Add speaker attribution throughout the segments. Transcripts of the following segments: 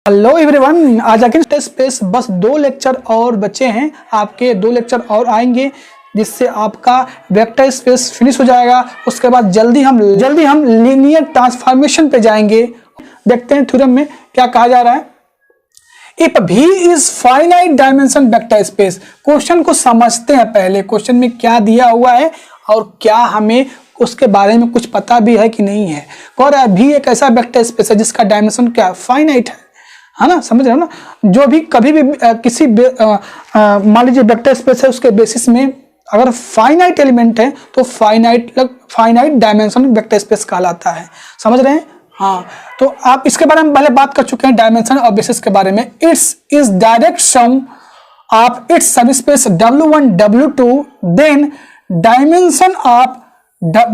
Speaker 1: Hello everyone, आज against space बस 2 lecture और बचे हैं। आपके 2 लेक्चर और आएंगे जिससे आपका वेक्टर स्पेस फिनिश हो जाएगा। उसके बाद जल्दी हम लीनियर ट्रांसफॉर्मेशन पे जाएंगे। देखते हैं थ्योरम में क्या कहा जा रहा है। If V is finite dimension vector space. Question को समझते हैं पहले, क्वेश्चन में क्या दिया हुआ है और क्या हमें उसके बारे में कुछ पता भी है कि नहीं है। और V एक ऐसा वेक्टर स्पेस है जिसका डायमेंशन क्या फाइनाइट है ना, समझ रहे हो ना। जो भी कभी भी किसी मान लीजिए वेक्टर स्पेस है, उसके बेसिस में अगर फाइनाइट एलिमेंट है तो फाइनाइट डायमेंशन वेक्टर स्पेस कहलाता है। समझ रहे हैं? हाँ, तो आप इसके बारे में पहले बात कर चुके हैं डायमेंशन और बेसिस के बारे में। It's is direct sum of its subspace W1 W2 then dimension of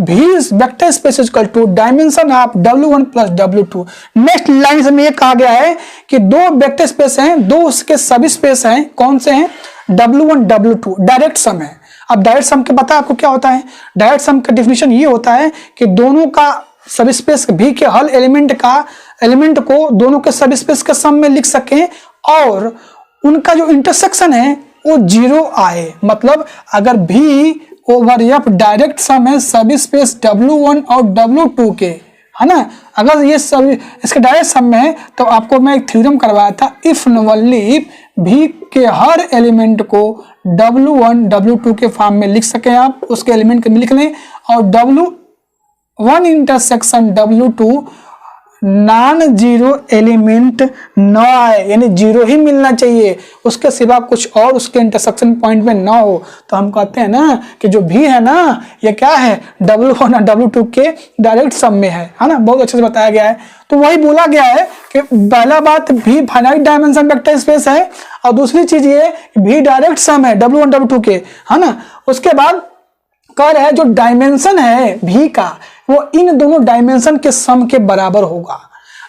Speaker 1: V is vector space is equal to dimension of W1 plus W2। Next line में ये कहा गया है कि 2 वेक्टर स्पेस हैं, 2 उसके सब स्पेस हैं। कौन से हैं? W1 W2 डायरेक्ट सम है। अब डायरेक्ट सम के पता आपको क्या होता है? डायरेक्ट सम का डेफिनेशन ये होता है कि दोनों का सब स्पेस V के हर एलिमेंट को दोनों के सब स्पेस के सम में लिख सकें और उनका जो इंटरसेक्शन है वो 0 आए। मतलब अगर V over F direct sum है सब स्पेस W1 और W2 के, है ना। अगर ये सब इसके डायरेक्ट सम में है तो आपको मैं एक थ्योरम करवाया था, इफ ओनली V के हर एलिमेंट को W1 W2 के फॉर्म में लिख सकें, आप उसके एलिमेंट के लिख लें और W1 intersection W2 non zero element न आए, यानी 0 ही मिलना चाहिए, उसके सिवा कुछ और उसके इंटरसेक्शन पॉइंट में ना हो। तो हम कहते हैं ना कि जो V है ना, ये क्या है? W1 और W2 के डायरेक्ट सम में है ना। बहुत अच्छे से बताया गया है। तो वही बोला गया है कि पहला बात V finite dimension vector space है और दूसरी चीज ये V डायरेक्ट सम है W1 W2 के, है ना। उसके बाद कह रहा है जो डायमेंशन है V का वो इन दोनों डायमेंशन के सम के बराबर होगा।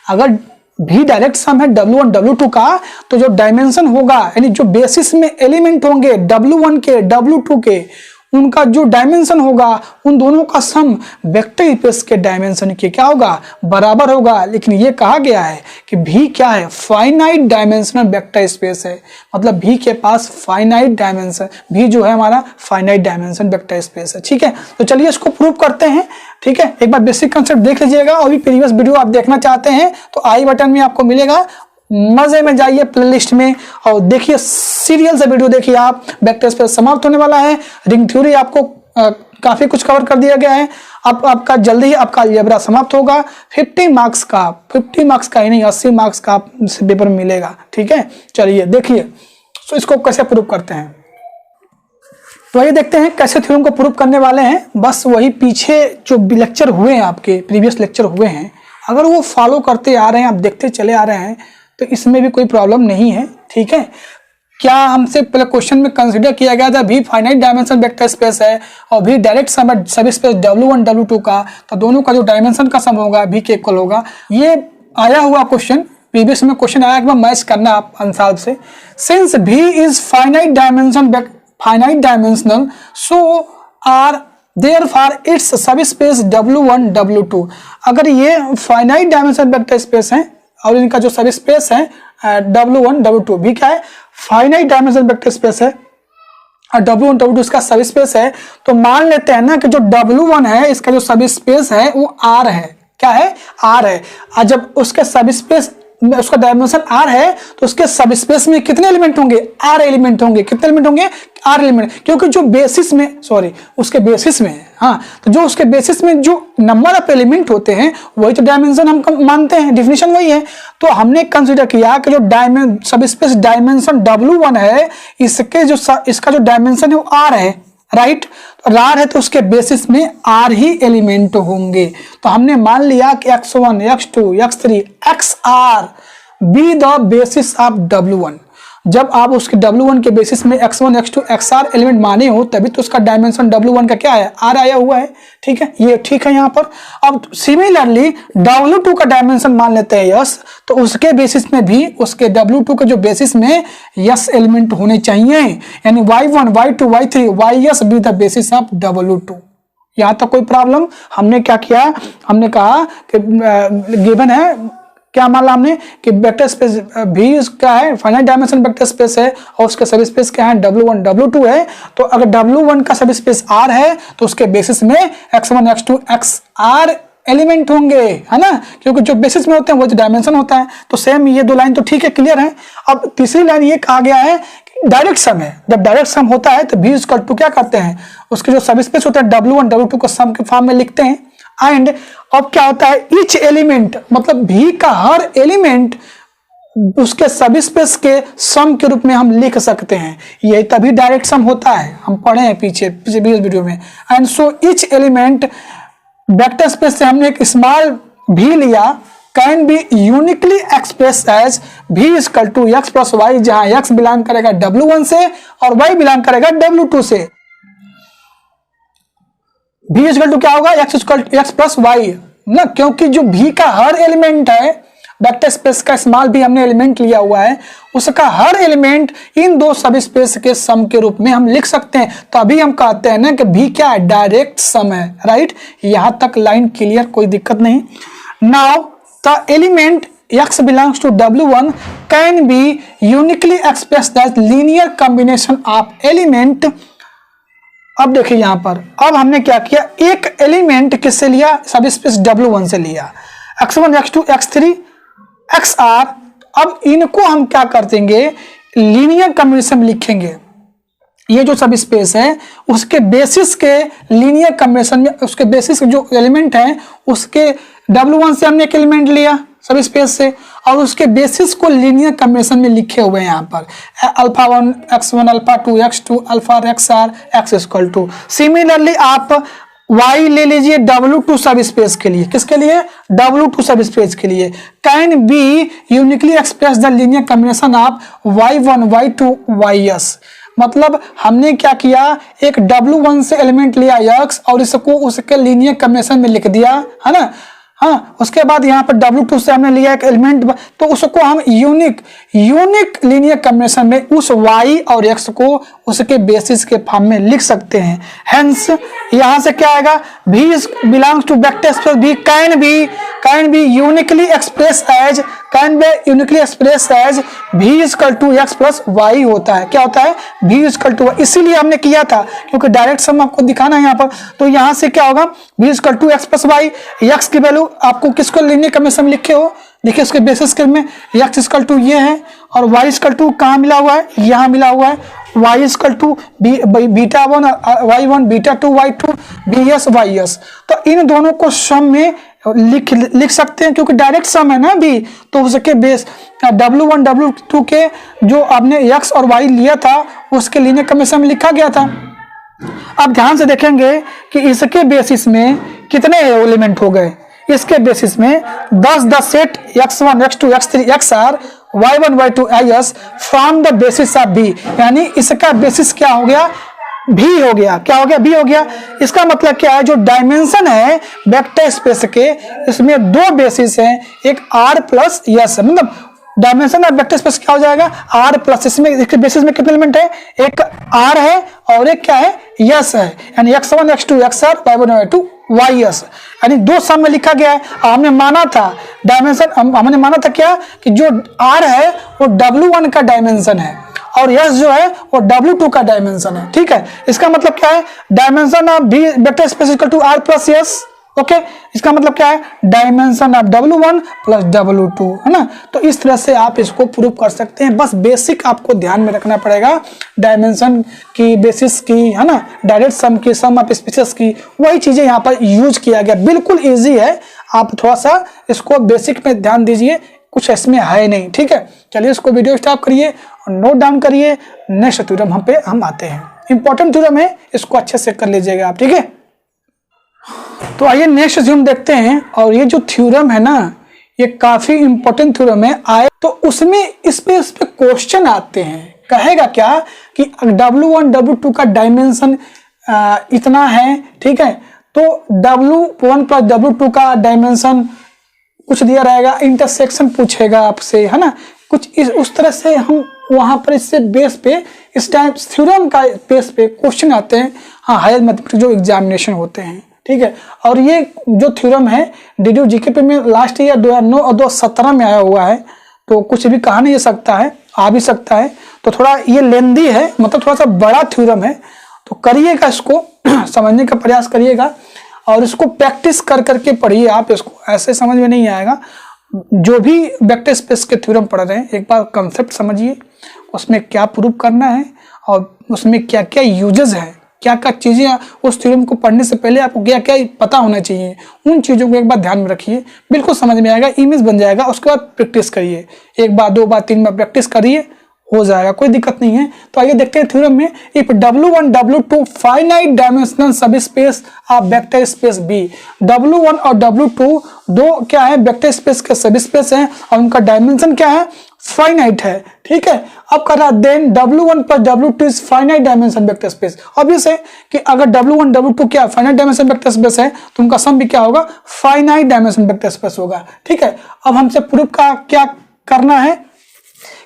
Speaker 1: अगर V डायरेक्ट सम है W1 W2 का तो जो डायमेंशन होगा यानी जो बेसिस में एलिमेंट होंगे W1 के W2 के, उनका जो डायमेंशन होगा उन दोनों का सम वेक्टर स्पेस के डायमेंशन के क्या होगा? बराबर होगा। लेकिन ये कहा गया है कि V क्या है? फाइनाइट डायमेंशनल वेक्टर स्पेस है। मतलब V के पास फाइनाइट डायमेंशन, V जो है हमारा फाइनाइट डायमेंशन वेक्टर स्पेस है। ठीक है, तो चलिए इसको प्रूव करते हैं। ठीक है, एक बार बेसिक कंसेप्ट देख लीजिएगा और भी प्रीवियस वीडियो आप देखना चाहते हैं तो आई बटन में आपको मिलेगा। मजे में जाइए प्लेलिस्ट में और देखिए, सीरियल से वीडियो देखिए आप। वेक्टर स्पेस समाप्त होने वाला है, रिंग थ्योरी आपको काफी कुछ कवर कर दिया गया है। अब आपका जल्दी ही आपका अलजेब्रा समाप्त होगा। 50 मार्क्स का ही नहीं 80 मार्क्स का पेपर मिलेगा। ठीक है, चलिए देखिए तो इसको कैसे प्रूव करते हैं। तो ये देखते हैं कैसे थ्योरम को प्रूव करने वाले हैं। बस वही पीछे जो लेक्चर हुए हैं, आपके प्रीवियस लेक्चर हुए हैं, अगर वो फॉलो करते आ रहे हैं, आप देखते चले आ रहे हैं तो इसमें भी कोई प्रॉब्लम नहीं है। ठीक है, क्या हमसे पहले क्वेश्चन में कंसीडर किया गया था V finite dimension vector space है और V डायरेक्ट सम है सब स्पेस W1 W2 का, तो दोनों का जो डायमेंशन का सम होगा V के इक्वल होगा। ये आया हुआ क्वेश्चन, प्रीवियस में क्वेश्चन आया कि मैच करना आप आंसर से। Since V is finite dimensional so are therefore its subspace W1 W2। अगर ये फाइनाइट डायमेंशन वेक्टर स्पेस है और इनका जो सब स्पेस है W1 W2 भी क्या है? फाइनाइट डायमेंशन वेक्टर स्पेस है और W1 W2 इसका सब स्पेस है, तो मान लेते हैं ना कि जो W1 है इसका जो सब स्पेस है वो R है। क्या है? R है। और जब उसके सब स्पेस में उसका डायमेंशन R है तो उसके सब स्पेस में कितने एलिमेंट होंगे? R एलिमेंट होंगे। कितने एलिमेंट होंगे? R एलिमेंट, क्योंकि जो बेसिस में उसके बेसिस में है, हाँ, तो जो उसके बेसिस में जो नंबर ऑफ एलिमेंट होते हैं वही तो डायमेंशन हम मानते हैं, डेफिनेशन वही है। तो हमने कंसीडर किया कि जो सब स्पेस डायमेंशन W1 है इसका जो डायमेंशन है वो R है, राइट। तो R है तो उसके बेसिस में R ही एलिमेंट होंगे। तो हमने मान लिया कि x1 x2 x3 xr be the basis of W1। जब आप उसके W1 के बेसिस में x1 x2 xr एलिमेंट माने हो तभी तो उसका डायमेंशन W1 का क्या है? R आया हुआ है। ठीक है, ये ठीक है यहाँ पर। अब सिमिलरली W2 का डायमेंशन मान लेते हैं यस, तो उसके बेसिस में भी उसके W2 के जो बेसिस में यस एलिमेंट होने चाहिए, यानी y1 y2 y3 ys be the basis of W2। यहाँ तक कोई प्रॉब्लम? हमने क्या किया? हमने कहा कि गिवन है क्या माना हमने कि वेक्टर स्पेस V क्या है, फाइनाइट डायमेंशन वेक्टर स्पेस है और उसके सब स्पेस क्या है, W1 W2 है। तो अगर W1 का सब स्पेस R है तो उसके बेसिस में X1 X2 XR एलिमेंट होंगे, है ना, क्योंकि जो बेसिस में होते हैं वो जो डायमेंशन होता है। तो सेम ये दो लाइन तो ठीक है, क्लियर है। अब तीसरी लाइन ये कहा गया है कि डायरेक्ट सम है। जब डायरेक्ट सम होता है तो V इक्वल टू क्या करते हैं, उसके जो सब स्पेस होता है W1 W2 को सम के फॉर्म में लिखते हैं। एंड अब क्या होता है, ईच एलिमेंट मतलब V का हर एलिमेंट उसके सब स्पेस के सम के रूप में हम लिख सकते हैं। ये तभी डायरेक्ट सम होता है, हम पढ़े हैं पीछे वीडियो में। And so each element vector space से हमने एक स्मॉल v लिया, can be uniquely express as v equal to X plus Y, जहां x बिलोंग करेगा W1 से और y बिलोंग करेगा W2 से। v इक्वल टू क्या होगा, x प्लस वाई ना, क्योंकि जो v का हर एलिमेंट है वेक्टर स्पेस का स्मॉल भी हमने एलिमेंट लिया हुआ है, उसका हर एलिमेंट इन दो सब स्पेस के सम के रूप में हम लिख सकते हैं। तो अभी हम कहते हैं ना कि भी क्या है, डायरेक्ट सम है, राइट। यहां तक लाइन क्लियर, कोई दिक्कत नहीं। Now the element x belongs to W1 can be uniquely expressed as linear combination of element। अब देखिए यहां पर, अब हमने क्या किया, एक एलिमेंट किससे लिया, सब स्पेस W1 से लिया, x1 x2 x3 XR। अब इनको हम क्या कर देंगे, लीनियर कॉम्बिनेशन लिखेंगे। ये जो सब स्पेस है उसके बेसिस के लीनियर कॉम्बिनेशन में, उसके बेसिस जो एलिमेंट है उसके W1 से हमने एक एलिमेंट लिया सब स्पेस से और उसके बेसिस को लीनियर कॉम्बिनेशन में लिखे हुए हैं यहाँ पर alpha 1 x1 alpha 2 x2 alpha XR x equal to. Similarly आप y ले लीजिए W2 सब स्पेस के लिए, किसके लिए, W2 सब स्पेस के लिए। Can be uniquely express the linear combination of y1 y2 ys। मतलब हमने क्या किया, एक W1 से एलिमेंट लिया x और इसको उसके लीनियर कॉम्बिनेशन में लिख दिया, है ना। हाँ, उसके बाद यहाँ पर W2 से हमने लिया एक एलिमेंट, तो उसको हम यूनिक लीनियर कॉम्बिनेशन में उस y और x को उसके बेसिस के फॉर्म में लिख सकते हैं। हेंस यहाँ से क्या आएगा, v belongs to vector space v can be uniquely express as v equal to x plus Y होता है। क्या होता है, v इक्वल टू, इसीलिए हमने किया था क्योंकि डायरेक्ट सम आपको दिखाना है यहाँ पर। तो यहाँ से क्या होगा, v equal to x plus Y, x की वैल्यू आपको किसको लीनियर कॉम्बिनेशन लिखे हो, देखिए उसके बेसिस के में x इक्वल टू ये है और y इक्वल टू कहाँ मिला हुआ है, यहाँ मिला हुआ है, y equal to beta 1 y1 beta 2 y2 bs ys। तो इन दोनों को सम में लिख सकते हैं क्योंकि डायरेक्ट सम है ना भी, तो उसके बेस W1 W2 के जो आपने x और y लिया था उसके लीनियर कॉम्बिनेशन में लिखा गया था। अब ध्यान से देखेंगे कि इसके बेसिस में कितने एलिमेंट हो गए, इसके बेसिस में 10 set x1 x2 x3 XR y1 y2 is from the basis of b, यानी इसका बेसिस क्या हो गया, भी हो गया। क्या हो गया, भी हो गया। इसका मतलब क्या है, जो डायमेंशन है वेक्टर स्पेस के, इसमें दो बेसिस हैं, एक r प्लस यस है, मतलब डायमेंशन ऑफ वेक्टर स्पेस क्या हो जाएगा, r प्लस, इसमें इसके बेसिस में कितने एलिमेंट है, एक r है और एक क्या है, यस है, यानी x1 x2 XR y1 y2 ys, यानी दो सम में लिखा गया है। हमने माना था डायमेंशन, हमने माना था क्या कि जो r है वो W1 का डायमेंशन है और यस जो है वो W2 का डायमेंशन है, ठीक है। इसका मतलब क्या है, dimension of v vector space equal to r plus yes, okay. इसका मतलब क्या है, dimension of W1 plus W2, है ना। तो इस तरह से आप इसको प्रूव कर सकते हैं। बस बेसिक आपको ध्यान में रखना पड़ेगा, डायमेंशन की, बेसिस की, है ना, डायरेक्ट सम की, सम ऑफ स्पेसेस की, वही चीजें यहाँ पर यूज किया गया। बिल्कुल ईजी है, आप थोड़ा सा इसको बेसिक में ध्यान दीजिए, कुछ इसमें है नहीं, ठीक है। चलिए इसको वीडियो स्टॉप करिए और नोट डाउन करिए। नेक्स्ट थ्योरम हम पे हम आते हैं, इंपॉर्टेंट थ्योरम है, इसको अच्छे से कर लीजिएगा आप, ठीक है। तो आइए नेक्स्ट थ्योरम देखते हैं। और ये जो थ्योरम है ना, ये काफी इंपॉर्टेंट थ्योरम है। आए तो उसमें इस पे क्वेश्चन आते हैं, कहेगा क्या कि W1 W2 का डायमेंशन इतना है, ठीक है, तो W1 प्लस W2 का डायमेंशन कुछ दिया रहेगा, इंटरसेक्शन पूछेगा आपसे, है ना, कुछ उस तरह से हम वहां पर इससे बेस पे, इस टाइप थ्योरम का बेस पे क्वेश्चन आते हैं, हाँ, हायर मैथमेटिक्स जो एग्जामिनेशन होते हैं, ठीक है। और ये जो थ्योरम है DDU GK में लास्ट ईयर 2009 और 2017 में आया हुआ है, तो कुछ भी कहा नहीं जा सकता है, आ भी सकता है। तो थोड़ा ये लेंदी है, मतलब थोड़ा सा बड़ा थ्योरम है, तो करिएगा इसको समझने का प्रयास करिएगा और इसको प्रैक्टिस कर करके पढ़िए आप। इसको ऐसे समझ में नहीं आएगा। जो भी वेक्टर स्पेस के थ्योरम पढ़ रहे हैं एक बार कंसेप्ट समझिए, उसमें क्या प्रूव करना है और उसमें क्या क्या यूजेस है, क्या क्या चीज़ें उस थ्योरम को पढ़ने से पहले आपको क्या क्या पता होना चाहिए, उन चीज़ों को एक बार ध्यान में रखिए, बिल्कुल समझ में आएगा, इमेज बन जाएगा। उसके बाद प्रैक्टिस करिए, एक बार 2 बार 3 बार प्रैक्टिस करिए, हो जाएगा, कोई दिक्कत नहीं है। तो आइए देखते हैं थ्योरम में। If W1 W2 finite dimensional subspace of vector space B, W1 और W2 दो क्या है, वेक्टर स्पेस के सब स्पेस हैं और उनका डायमेंशन क्या है, फाइनाइट है, ठीक है। अब कर रहा then W1 plus W2 is finite dimension vector space. Obvious है कि अगर W1 W2 क्या फाइनाइट डायमेंशन वेक्टर स्पेस है तो उनका सम भी क्या होगा, फाइनाइट डायमेंशन वेक्टर स्पेस होगा, ठीक है। अब हमसे प्रूफ का क्या करना है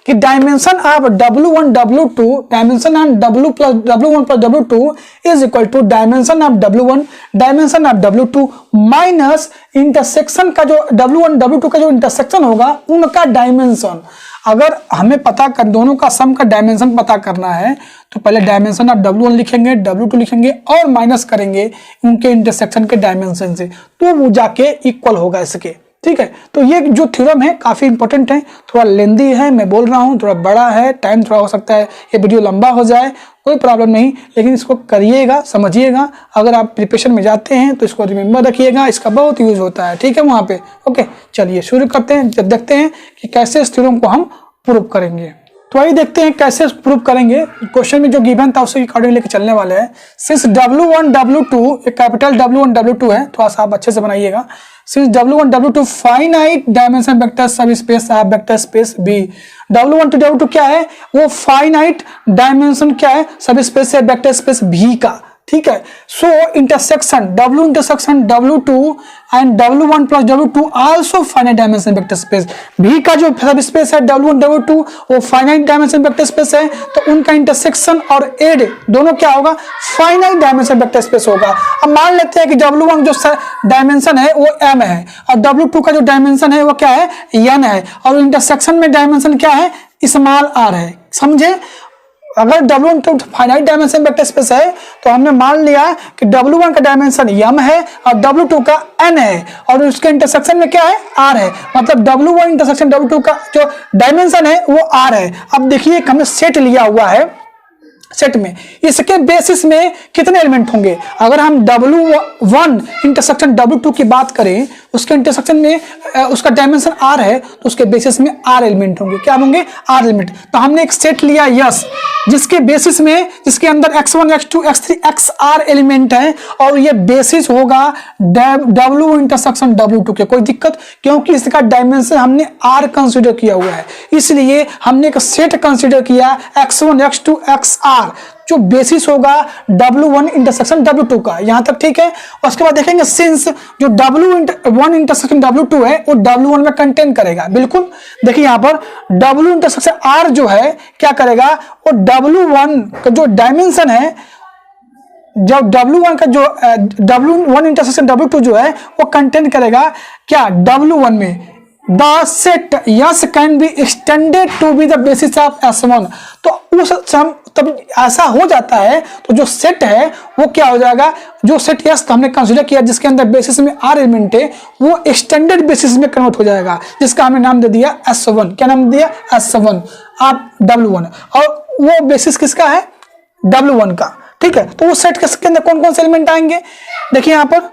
Speaker 1: कि dimension of W1 W2 dimension of W1 plus W2 is equal to dimension of W1 dimension of W2 minus intersection का जो W1 W2 का जो इंटरसेक्शन होगा उनका डायमेंशन। अगर हमें पता कर दोनों का सम का डायमेंशन पता करना है तो पहले डायमेंशन ऑफ W1 लिखेंगे, W2 लिखेंगे और माइनस करेंगे उनके इंटरसेक्शन के डायमेंशन से, तो वो जाके इक्वल होगा इसके, ठीक है। तो ये जो थ्योरम है काफी इंपॉर्टेंट है, थोड़ा लेंदी है, मैं बोल रहा हूँ, थोड़ा बड़ा है, टाइम थोड़ा हो सकता है ये वीडियो लंबा हो जाए, कोई प्रॉब्लम नहीं, लेकिन इसको करिएगा, समझिएगा। अगर आप प्रिपरेशन में जाते हैं तो इसको रिमेंबर रखिएगा, इसका बहुत यूज होता है, ठीक है वहाँ पे। ओके, चलिए शुरू करते हैं, जब देखते हैं कि कैसे इस थ्योरम को हम प्रूव करेंगे। तो आइए देखते हैं कैसे प्रूव करेंगे। क्वेश्चन में जो गिवन था उसके अकॉर्डिंग लेके चलने वाले हैं। सिंस W1 W2 एक कैपिटल W1 W2 है, थोड़ा सा आप अच्छे से बनाइएगा। Since W1 W2 finite dimension vector सब स्पेस है vector space B, W1 to W2 क्या है, वो फाइनाइट डायमेंशन क्या है, सब स्पेस है वेक्टर स्पेस B का, ठीक है। So intersection W intersection W2 and W1 plus W2 also finite dimension vector space. B का जो सब स्पेस है W1 W2 वो फाइनाइट डायमेंशन वेक्टर स्पेस है, तो उनका इंटरसेक्शन और एड दोनों क्या होगा, फाइनाइट डायमेंशन वेक्टर स्पेस होगा। अब मान लेते हैं कि W1 जो डायमेंशन है वो M है और W2 का जो डायमेंशन है वो क्या है, N है, और इंटरसेक्शन में डायमेंशन क्या है, स्मॉल r है, समझे। अगर W1 finite dimension vector space है तो हमने मान लिया कि W1 का डायमेंशन M है और W2 का N है और उसके इंटरसेक्शन में क्या है, R है, मतलब W1 इंटरसेक्शन W2 का जो डायमेंशन है वो R है। अब देखिए हमने सेट लिया हुआ है, सेट में इसके बेसिस में कितने एलिमेंट होंगे। अगर हम W1 इंटरसेक्शन W2 की बात करें, उसके इंटरसेक्शन में उसका डायमेंशन R है तो उसके बेसिस में R एलिमेंट होंगे, क्या होंगे, R एलिमेंट। तो हमने एक सेट लिया यस, जिसके बेसिस में, जिसके अंदर x1 x2 x3 xr element है और ये बेसिस होगा W इंटरसेक्शन W2 के। कोई दिक्कत, क्योंकि इसका डायमेंशन हमने R कंसीडर किया हुआ है, इसलिए हमने एक सेट कंसीडर किया x1 x2 xr जो बेसिस होगा W1 इंटरसेक्शन W2 का। यहां तक ठीक है। उसके बाद देखेंगे सिंस जो W1 इंटरसेक्शन W2 है वो W1 में कंटेन करेगा, बिल्कुल। देखिए यहां पर W इंटरसेक्शन R जो है क्या करेगा, वो W1 का जो डायमेंशन है, जब W1 का जो W1 इंटरसेक्शन W2 जो है वो कंटेन करेगा क्या, W1 में। The set yes can be extended to be the basis of S1, तो उस तब ऐसा हो जाता है तो जो सेट है वो क्या हो जाएगा, जो सेट यस हमने कंसीडर किया जिसके अंदर बेसिस में R एलिमेंट है वो एक्सटेंडेड बेसिस में कन्वर्ट हो जाएगा, जिसका हमने नाम दे दिया S1। क्या नाम दिया, S1 आप W1, और वो बेसिस किसका है, W1 का, ठीक है। तो उस सेट के अंदर कौन कौन से एलिमेंट आएंगे, देखिए यहाँ पर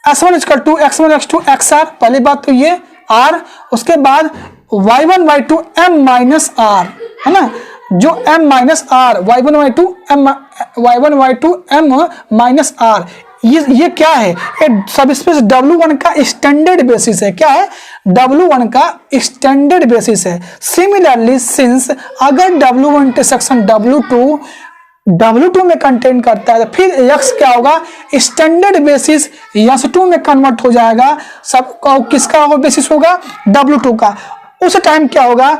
Speaker 1: S1 equal to x1 x2 xr, पहली बात तो ये R, उसके बाद y1 y2 m minus r है ना, जो m minus r y1 y2 m minus r, ये क्या है, सब स्पेस W1 का स्टैंडर्ड बेसिस है, क्या है, W1 का स्टैंडर्ड बेसिस है। सिमिलरली सिंस अगर W1 इंटरसेक्शन W2 में कंटेन करता है तो फिर x क्या होगा, स्टैंडर्ड बेसिस S2 में कन्वर्ट हो जाएगा, सब किसका बेसिस होगा, W2 का। उस टाइम क्या होगा,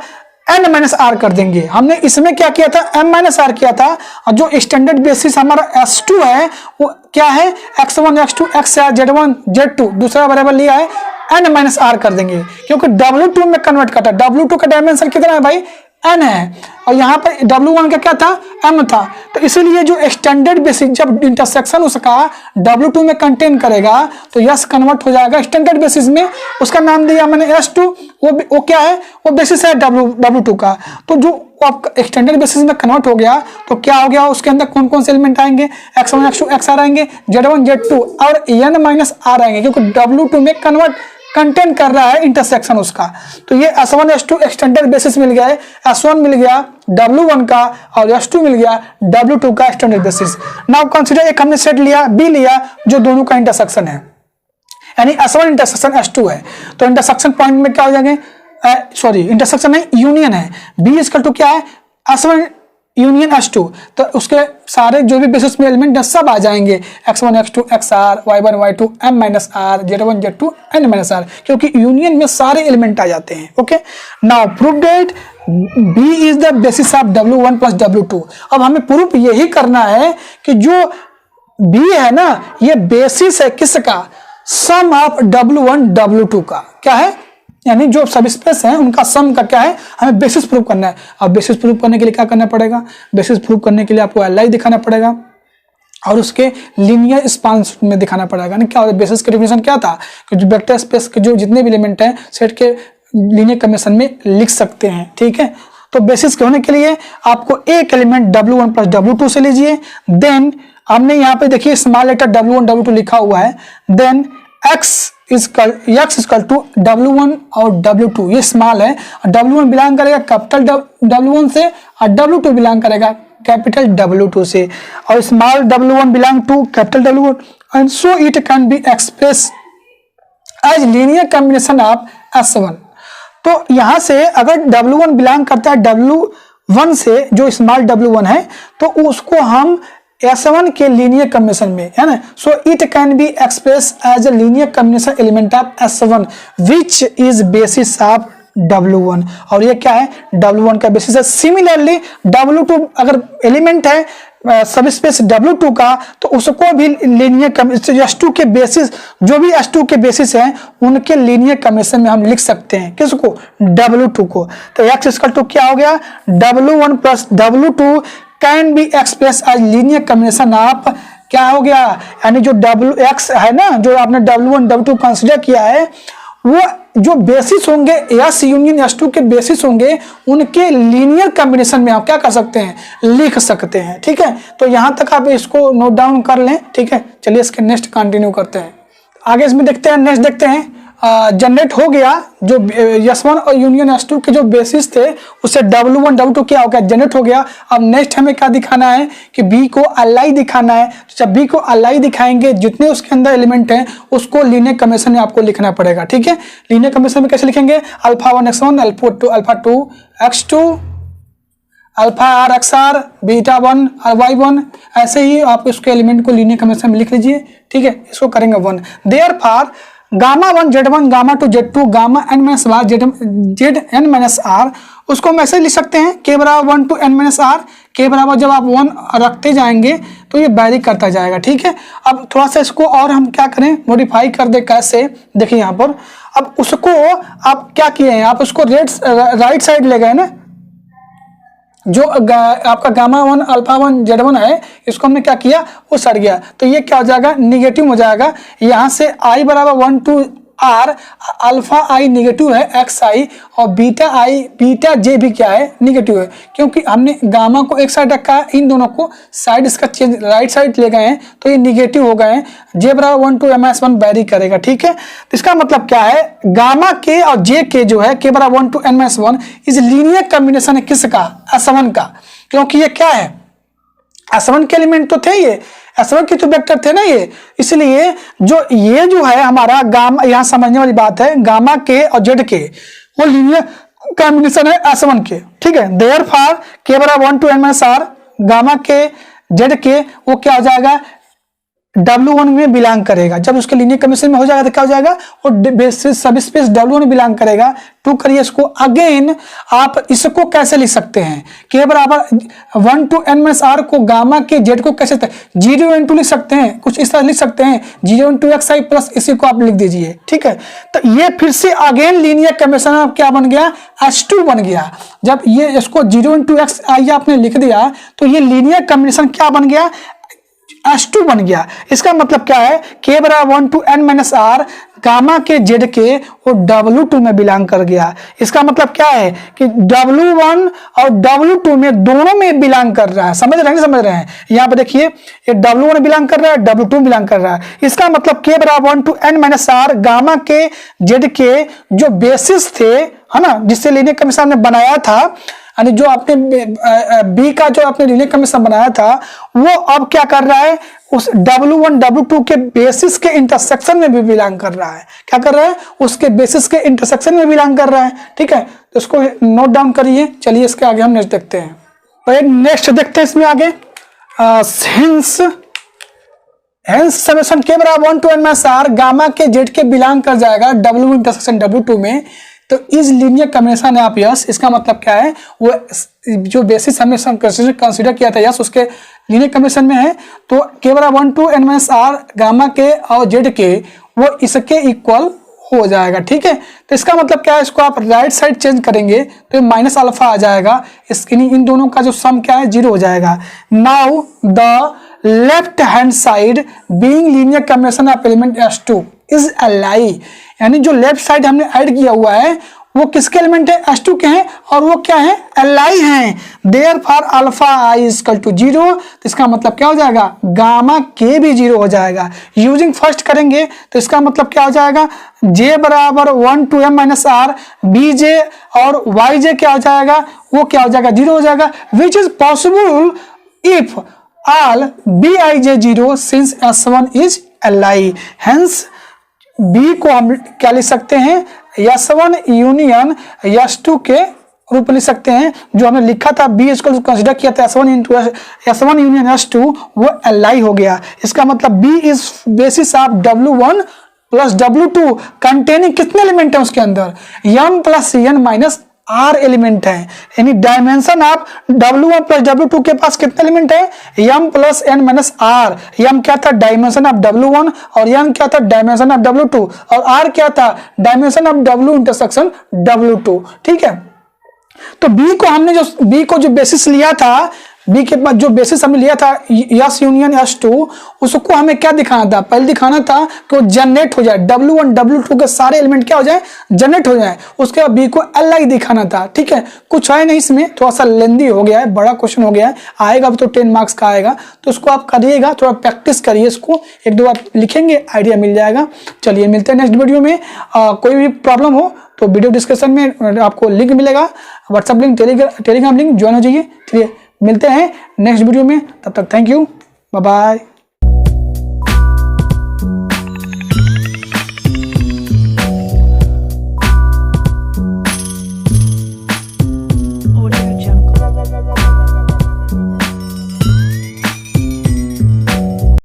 Speaker 1: n माइनस आर कर देंगे। हमने इसमें क्या किया था, m माइनस आर किया था, और जो स्टैंडर्ड बेसिस हमारा S2 है वो क्या है, x1 x2 xr z1 z2, दूसरा वेरिएबल लिया है n माइनस आर कर देंगे, क्योंकि W2 में कन्वर्ट करता है। W2 का डायमेंशन कितना है भाई, n है, और यहाँ पर W1 का क्या था, m था। तो इसीलिए जो स्टैंडर्ड बेसिस जब इंटरसेक्शन उसका W2 में कंटेन करेगा तो यस कन्वर्ट हो जाएगा स्टैंडर्ड बेसिस में, उसका नाम दिया मैंने S2, वो क्या है, वो बेसिस है W2 का। तो जो आपका स्टैंडर्ड बेसिस में कन्वर्ट हो गया तो क्या हो गया, उसके अंदर कौन कौन से एलिमेंट आएंगे, x1 x2 xr आएंगे, z1 z2 और n माइनस आर आएंगे, क्योंकि W2 में कन्वर्ट कंटेन कर रहा है इंटरसेक्शन उसका। तो ये S1 S2 एक्सटेंडेड बेसिस मिल गया है, S1 मिल गया W1 का और S2 मिल गया W2 का एक्सटेंडेड बेसिस। नाउ कंसीडर एक हमने सेट लिया B लिया जो दोनों का इंटरसेक्शन है, यानी S1 इंटरसेक्शन S2 है, तो इंटरसेक्शन पॉइंट में क्या हो जाएंगे, सॉरी इंटरसेक्शन नहीं यूनियन है, B इक्वल टू क्या है, S1 यूनियन S2, तो उसके सारे जो भी बेसिस में एलिमेंट है सब आ जाएंगे, x1 x2 xr y1 y2 m minus R z1 z2 n minus R, क्योंकि यूनियन में सारे एलिमेंट आ जाते हैं। Okay, now prove that B is the basis of W1 plus W2। अब हमें प्रूफ यही करना है कि जो B है ना, ये बेसिस है किसका, सम ऑफ W1 W2 का, क्या है, यानी जो सब स्पेस है उनका सम का क्या है, हमें बेसिस प्रूव करना है। अब बेसिस प्रूव करने के लिए क्या करना पड़ेगा, बेसिस प्रूव करने के लिए आपको Li दिखाना पड़ेगा और उसके लीनियर स्पान में दिखाना पड़ेगा। यानी क्या होता है, बेसिस का डेफिनेशन क्या था कि जो वेक्टर स्पेस के जो जितने भी एलिमेंट हैं सेट के लीनियर कॉम्बिनेशन में लिख सकते हैं। ठीक है, तो बेसिस के होने के लिए आपको एक एलिमेंट W1 प्लस W2 से लीजिए, देन हमने यहाँ पे देखिए स्मॉल लेटर W1 W2 लिखा हुआ है, then x equal to W1 और W2, ये स्मॉल है, और W1 बिलोंग करेगा कैपिटल W1 से और W2 बिलोंग करेगा कैपिटल W2 से, और small W1 belong to capital W1 and so it can be express as linear combination of S1। तो यहां से अगर W1 बिलोंग करता है W1 से, जो स्मॉल W1 है, तो उसको हम S1 के लीनियर कॉम्बिनेशन में, है ना, so it can be express as a linear combination element of S1 which is basis of W1, और ये क्या है, W1 का बेसिस है। सिमिलरली W2 अगर एलिमेंट है सब स्पेस W2 का, तो उसको भी लीनियर S2 के बेसिस, जो भी S2 के बेसिस हैं उनके लीनियर कॉम्बिनेशन में हम लिख सकते हैं, किसको, W2 को। तो x इक्वल टू क्या हो गया, W1 plus W2 can be express as linear combination of, क्या हो गया, यानी जो WX है ना, जो आपने W1 W2 कंसीडर किया है, वो जो बेसिस होंगे S यूनियन S2 के बेसिस होंगे उनके लीनियर कॉम्बिनेशन में आप क्या कर सकते हैं, लिख सकते हैं। ठीक है, तो यहां तक आप इसको नोट डाउन कर लें। ठीक है, चलिए इसके नेक्स्ट कंटिन्यू करते हैं, आगे इसमें देखते हैं, नेक्स्ट देखते हैं। जनरेट हो गया जो S1 और यूनियन S2 के जो बेसिस थे उससे W1 W2 क्या हो गया, जनरेट हो गया। अब नेक्स्ट हमें क्या दिखाना है कि B को Li दिखाना है। तो जब B को Li दिखाएंगे, जितने उसके अंदर एलिमेंट हैं उसको लीनियर कॉम्बिनेशन में आपको लिखना पड़ेगा। ठीक है, लीनियर कॉम्बिनेशन में कैसे लिखेंगे, alpha 1 x1 alpha 2 x2 alpha R xr beta 1 और y1, ऐसे ही आप उसके एलिमेंट को लीनियर कॉम्बिनेशन में लिख लीजिए। ठीक है, इसको करेंगे 1, therefore gamma 1 z1 gamma 2 z2 gamma n minus R zn minus R, उसको हम ऐसे लिख सकते हैं k बराबर 1 to n minus R. k बराबर जब आप 1 रखते जाएंगे तो ये वेरी करता जाएगा। ठीक है, अब थोड़ा सा इसको और हम क्या करें, मॉडिफाई कर दे। कैसे, देखिए यहाँ पर, अब उसको आप क्या किए हैं, आप उसको राइट साइड ले गए ना, जो आपका गामा 1 अल्फा 1 z1 है, इसको हमने क्या किया, वो सड़ गया, तो ये क्या हो जाएगा, निगेटिव हो जाएगा। यहाँ से i बराबर 1 to r, alpha i negative है xi, और बीटा j भी क्या है, निगेटिव है, क्योंकि हमने गामा को एक साइड रखा है, इन दोनों को साइड इसका चेंज राइट साइड ले गए हैं तो ये निगेटिव हो गए हैं। j बराबर 1 to m-1 वेरी करेगा। ठीक है, तो इसका मतलब क्या है, गामा के और j के जो है k बराबर 1 to n-1 इस लीनियर कॉम्बिनेशन है किसका, S1 का, क्योंकि ये क्या है, S1 के एलिमेंट तो थे, ये S1 के तो वेक्टर थे ना ये, इसलिए जो है हमारा गामा, यहाँ समझने वाली बात है, गामा के और जेड के वो लीनियर कॉम्बिनेशन है S1 के। ठीक है, देयरफॉर k बराबर 1 to n-r गामा के जेड के वो क्या हो जाएगा, W1 में बिलोंग करेगा। जब उसके लीनियर कॉम्बिनेशन में हो जाएगा तो क्या हो जाएगा, वो बेसिस सब स्पेस W1 में बिलोंग करेगा। टू करिए इसको। अगेन आप इसको कैसे लिख सकते हैं, के बराबर 1 to n माइनस r को गामा के z को कैसे 0 into लिख सकते हैं, कुछ इस तरह लिख सकते हैं 0 into xi प्लस इसी को आप लिख दीजिए। ठीक है, तो ये फिर से अगेन लीनियर कॉम्बिनेशन अब क्या बन गया, H2 बन गया। जब ये इसको 0 into xi आपने लिख दिया तो ये लीनियर कॉम्बिनेशन क्या बन गया, H2 बन गया। इसका मतलब क्या है, k बराबर 1 to n minus r gamma के z के वो W2 में बिलोंग कर गया। इसका मतलब क्या है कि W1 और W2 में दोनों में बिलोंग कर रहा है। समझ रहे हैं, समझ रहे हैं। यहाँ पे देखिए ये W1 में बिलोंग कर रहा है, W2 में बिलोंग कर रहा है। इसका मतलब k बराबर 1 to n minus r gamma के z के जो बेसिस थे, है ना, जिससे लीनियर कॉम्बिनेशन ने बनाया था, यानी जो आपने बी का जो आपने लीनियर कॉम्बिनेशन बनाया था वो अब क्या कर रहा है, उस W1 W2 के बेसिस के इंटरसेक्शन में भी बिलोंग कर रहा है। क्या कर रहा है, उसके बेसिस के इंटरसेक्शन में बिलोंग कर रहा है। ठीक है, तो इसको नोट डाउन करिए। चलिए इसके आगे हम नेक्स्ट देखते हैं। तो नेक्स्ट देखते हैं इसमें आगे, हेंस समेशन के बराबर 1 to n minus r gamma के z के बिलोंग कर जाएगा W इंटरसेक्शन W2 में। तो इस लीनियर कॉम्बिनेशन है आप यस, इसका मतलब क्या है, वो जो बेसिस हमने कंसीडर किया था यस उसके लीनियर कॉम्बिनेशन में है। तो के बराबर 1 to n minus r gamma के और z के वो इसके इक्वल हो जाएगा। ठीक है, तो इसका मतलब क्या है, इसको आप राइट साइड चेंज करेंगे तो माइनस अल्फा आ जाएगा। इन दोनों का जो सम क्या है, 0 हो जाएगा। Now the left hand side being linear combination of element H2 is Li, यानी जो लेफ्ट साइड हमने ऐड किया हुआ है वो किसके एलिमेंट है, H2 के हैं, और वो क्या है, Li हैं। Therefore alpha i is equal to 0, तो इसका मतलब क्या हो जाएगा, गामा के भी 0 हो जाएगा। यूजिंग फर्स्ट करेंगे तो इसका मतलब क्या हो जाएगा, j बराबर 1 to m minus r, bj और yj क्या हो जाएगा, वो क्या हो जाएगा, 0 हो जाएगा। Which is possible if all bij 0 since S1 is Li। Hence B को हम क्या लिख सकते हैं, S1 यूनियन S2 के रूप में लिख सकते हैं। जो हमने लिखा था बी इसको कंसीडर किया था S1 यूनियन S2, वो Li हो गया। इसका मतलब B is basis of W1 plus W2 containing कितने एलिमेंट है उसके अंदर, m plus n minus r element है। यानी dimension of W1 plus W2 के पास कितने एलिमेंट है, m plus n minus r। m क्या था, डायमेंशन ऑफ W1, और n क्या था, डायमेंशन ऑफ W2, और r क्या था, dimension of W intersection W2। ठीक है, तो B को जो बेसिस लिया था, बी के पास जो बेसिस हमने लिया था यस यूनियन S2, उसको हमें क्या दिखाना था, पहले दिखाना था कि वो जनरेट हो जाए, W1 W2 के सारे एलिमेंट क्या हो जाए, जनरेट हो जाए। उसके बाद बी को Li दिखाना था। ठीक है, कुछ है नहीं इसमें, थोड़ा सा लेंदी हो गया है, बड़ा क्वेश्चन हो गया है, आएगा तो 10 मार्क्स का आएगा। तो उसको आप करिएगा, थोड़ा प्रैक्टिस करिए, इसको एक दो बार लिखेंगे, आइडिया मिल जाएगा। चलिए मिलते हैं नेक्स्ट वीडियो में। कोई भी प्रॉब्लम हो तो वीडियो डिस्क्रिप्शन में आपको लिंक मिलेगा, WhatsApp link, Telegram link, join हो जाइए। चलिए मिलते हैं नेक्स्ट वीडियो में, तब तक थैंक यू, बाय बाय।